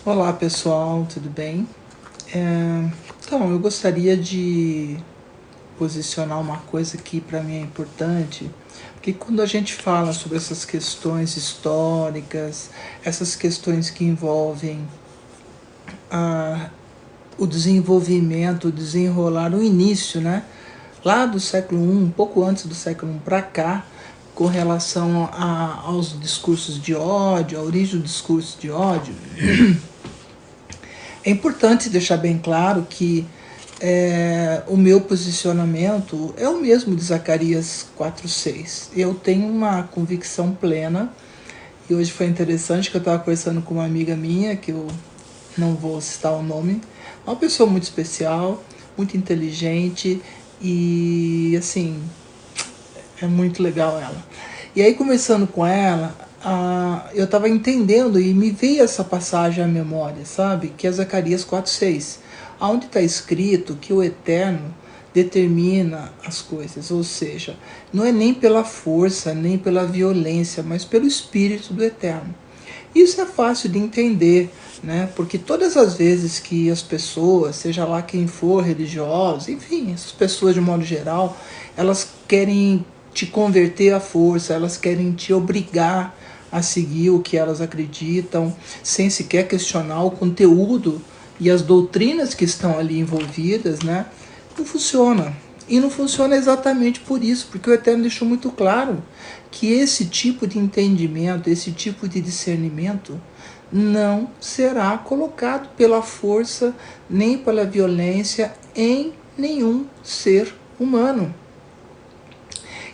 Olá pessoal, tudo bem? Então, eu gostaria de posicionar uma coisa que para mim é importante, porque quando a gente fala sobre essas questões históricas, essas questões que envolvem a, o desenvolvimento, o desenrolar, o início, né? Lá do século I, um pouco antes do século I para cá, com relação aos discursos de ódio, a origem do discurso de ódio, é importante deixar bem claro que o meu posicionamento é o mesmo de Zacarias 4:6. Eu tenho uma convicção plena, e hoje foi interessante que eu estava conversando com uma amiga minha, que eu não vou citar o nome, uma pessoa muito especial, muito inteligente e assim, é muito legal ela. E aí, conversando com ela, eu estava entendendo e me veio essa passagem à memória, sabe? Que é Zacarias 4:6, onde está escrito que o Eterno determina as coisas, ou seja, não é nem pela força, nem pela violência, mas pelo Espírito do Eterno. Isso é fácil de entender, né? Porque todas as vezes que as pessoas, seja lá quem for, religiosos, enfim, essas pessoas de modo geral, elas querem te converter à força, elas querem te obrigar a seguir o que elas acreditam, sem sequer questionar o conteúdo e as doutrinas que estão ali envolvidas, né? Não funciona. E não funciona exatamente por isso, porque o Eterno deixou muito claro que esse tipo de entendimento, esse tipo de discernimento não será colocado pela força nem pela violência em nenhum ser humano.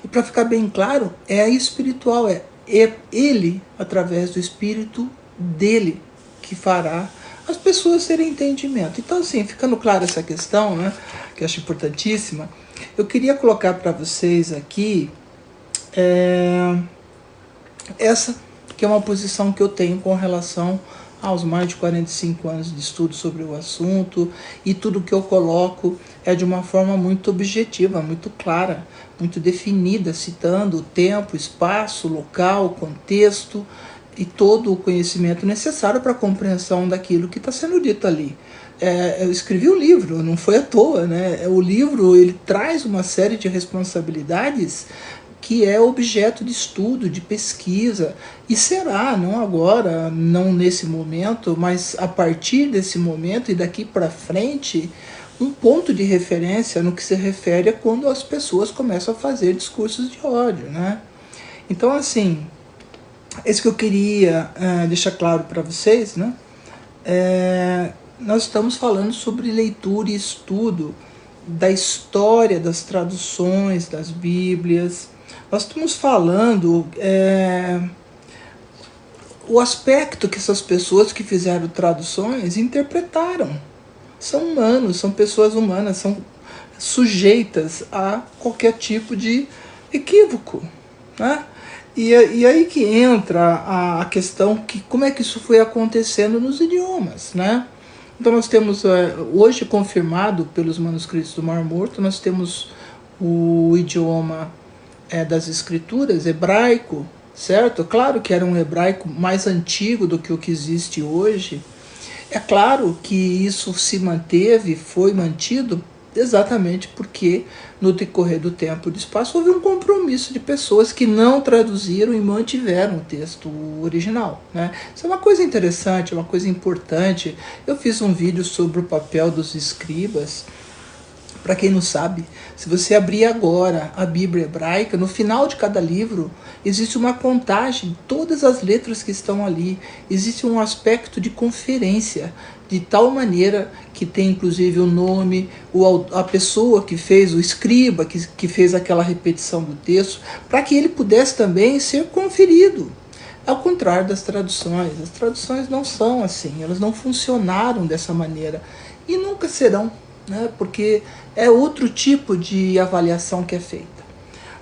E para ficar bem claro, é espiritual, é ele, através do Espírito dele, que fará as pessoas terem entendimento. Então, assim, ficando clara essa questão, né, que eu acho importantíssima, eu queria colocar para vocês aqui essa que é uma posição que eu tenho com relação aos mais de 45 anos de estudo sobre o assunto, e tudo que eu coloco é de uma forma muito objetiva, muito clara, muito definida, citando o tempo, espaço, local, contexto e todo o conhecimento necessário para a compreensão daquilo que está sendo dito ali. Eu escrevi um livro, não foi à toa, né? O livro ele traz uma série de responsabilidades que é objeto de estudo, de pesquisa, e será, não agora, não nesse momento, mas a partir desse momento e daqui para frente, um ponto de referência no que se refere a quando as pessoas começam a fazer discursos de ódio, né? Então, assim, esse que eu queria deixar claro para vocês, né? Nós estamos falando sobre leitura e estudo da história das traduções das Bíblias. Nós estamos falando o aspecto que essas pessoas que fizeram traduções interpretaram. São humanos, são pessoas humanas, são sujeitas a qualquer tipo de equívoco, né? E aí que entra a questão que como é que isso foi acontecendo nos idiomas, né? Então nós temos, hoje confirmado pelos manuscritos do Mar Morto, nós temos o idioma das escrituras, hebraico, certo? Claro que era um hebraico mais antigo do que o que existe hoje. É claro que isso se manteve, foi mantido, exatamente porque no decorrer do tempo e do espaço houve um compromisso de pessoas que não traduziram e mantiveram o texto original, né? Isso é uma coisa interessante, é uma coisa importante. Eu fiz um vídeo sobre o papel dos escribas. Para quem não sabe, se você abrir agora a Bíblia hebraica, no final de cada livro existe uma contagem de todas as letras que estão ali. Existe um aspecto de conferência, de tal maneira que tem inclusive o nome, a pessoa que fez, o escriba que fez aquela repetição do texto, para que ele pudesse também ser conferido. Ao contrário das traduções, as traduções não são assim, elas não funcionaram dessa maneira e nunca serão, né? Porque é outro tipo de avaliação que é feita.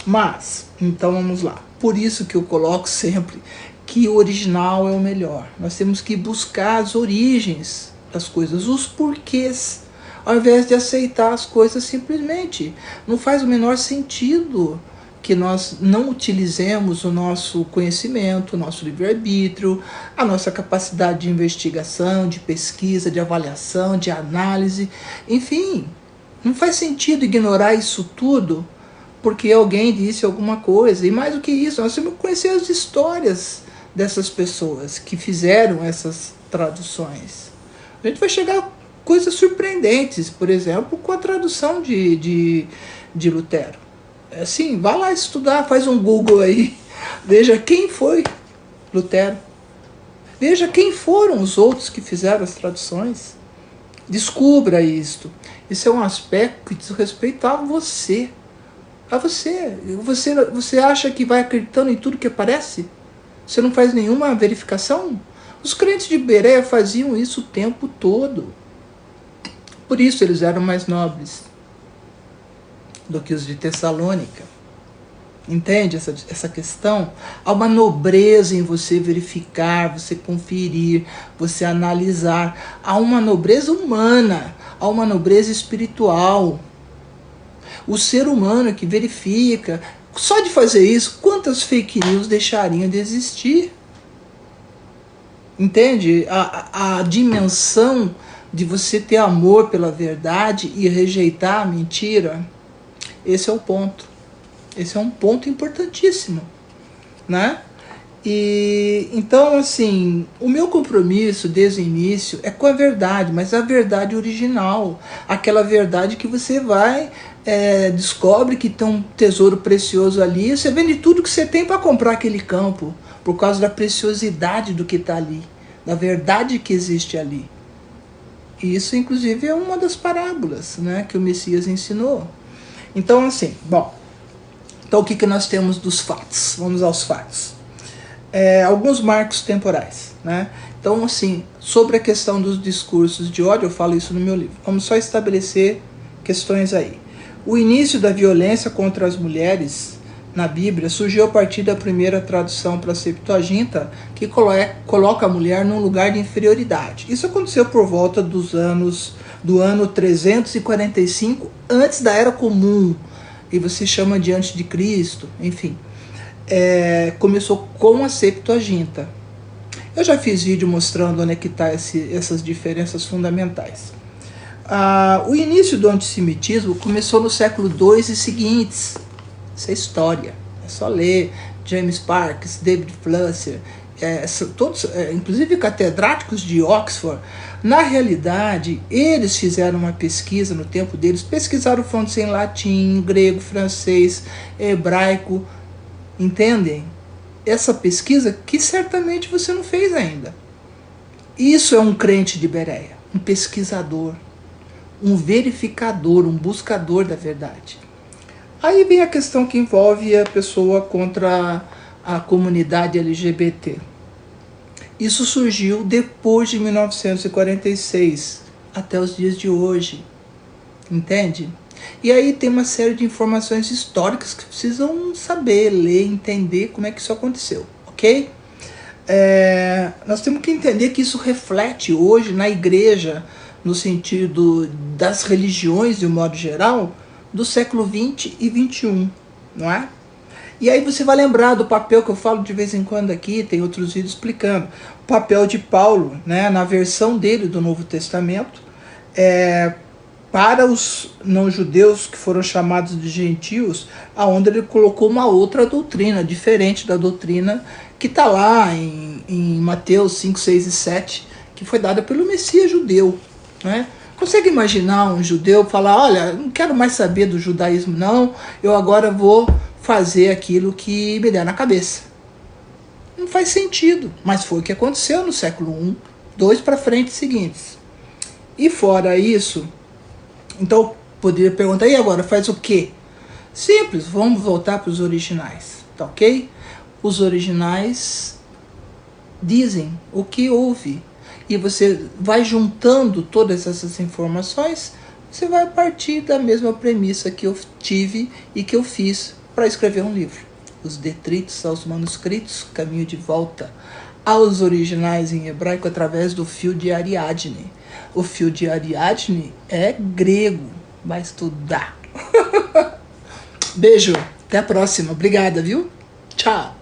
Mas, então vamos lá. Por isso que eu coloco sempre que o original é o melhor. Nós temos que buscar as origens das coisas, os porquês, ao invés de aceitar as coisas simplesmente. Não faz o menor sentido que nós não utilizemos o nosso conhecimento, o nosso livre-arbítrio, a nossa capacidade de investigação, de pesquisa, de avaliação, de análise, enfim, não faz sentido ignorar isso tudo porque alguém disse alguma coisa. E mais do que isso, nós temos que conhecer as histórias dessas pessoas que fizeram essas traduções. A gente vai chegar a coisas surpreendentes, por exemplo, com a tradução de Lutero. Assim, vá lá estudar, faz um Google aí, veja quem foi Lutero, veja quem foram os outros que fizeram as traduções, descubra isto. Isso é um aspecto que diz respeito a você. A você. Você acha que vai acreditando em tudo que aparece? Você não faz nenhuma verificação? Os crentes de Bereia faziam isso o tempo todo. Por isso eles eram mais nobres do que os de Tessalônica. Entende essa questão? Há uma nobreza em você verificar, você conferir, você analisar. Há uma nobreza humana, há uma nobreza espiritual. O ser humano que verifica, só de fazer isso, quantas fake news deixariam de existir? Entende? A dimensão de você ter amor pela verdade e rejeitar a mentira. Esse é o ponto. Esse é um ponto importantíssimo, né? E então, assim, o meu compromisso desde o início é com a verdade, mas a verdade original, aquela verdade que você vai, descobre que tem um tesouro precioso ali, você vende tudo que você tem para comprar aquele campo, por causa da preciosidade do que está ali, da verdade que existe ali. E isso, inclusive, é uma das parábolas, né, que o Messias ensinou. Então, assim, bom, então o que nós temos dos fatos? Vamos aos fatos. Alguns marcos temporais, né? Então, assim, sobre a questão dos discursos de ódio, eu falo isso no meu livro. Vamos só estabelecer questões aí. O início da violência contra as mulheres na Bíblia surgiu a partir da primeira tradução para a Septuaginta, que coloca a mulher num lugar de inferioridade. Isso aconteceu por volta do ano 345 antes da Era Comum, e você chama de antes de Cristo, enfim. Começou com a Septuaginta. Eu já fiz vídeo mostrando onde é que está essas diferenças fundamentais. O início do antissemitismo começou no século II e seguintes. Isso é história, é só ler. James Parks, David Flusser, todos, inclusive catedráticos de Oxford. Na realidade, eles fizeram uma pesquisa no tempo deles, pesquisaram fontes em latim, grego, francês, hebraico, entendem? Essa pesquisa que certamente você não fez ainda. Isso é um crente de Bereia, um pesquisador, um verificador, um buscador da verdade. Aí vem a questão que envolve a pessoa contra a comunidade LGBT. Isso surgiu depois de 1946, até os dias de hoje, entende? E aí tem uma série de informações históricas que precisam saber, ler, entender como é que isso aconteceu, ok? Nós temos que entender que isso reflete hoje na igreja, no sentido das religiões de um modo geral, do século 20 e 21, não é? E aí você vai lembrar do papel que eu falo de vez em quando aqui, tem outros vídeos explicando, o papel de Paulo, né, na versão dele do Novo Testamento, para os não-judeus que foram chamados de gentios, aonde ele colocou uma outra doutrina, diferente da doutrina que está lá em Mateus 5, 6 e 7, que foi dada pelo Messias judeu, né? Consegue imaginar um judeu falar, olha, não quero mais saber do judaísmo não, eu agora vou fazer aquilo que me der na cabeça. Não faz sentido, mas foi o que aconteceu no século I, 2 para frente seguintes. E fora isso, então poderia perguntar, e agora faz o quê? Simples, vamos voltar para os originais, tá ok? Os originais dizem o que houve. E você vai juntando todas essas informações, você vai partir da mesma premissa que eu tive e que eu fiz para escrever um livro. Os detritos aos manuscritos, caminho de volta aos originais em hebraico através do fio de Ariadne. O fio de Ariadne é grego, vai estudar. Beijo! Até a próxima. Obrigada, viu? Tchau.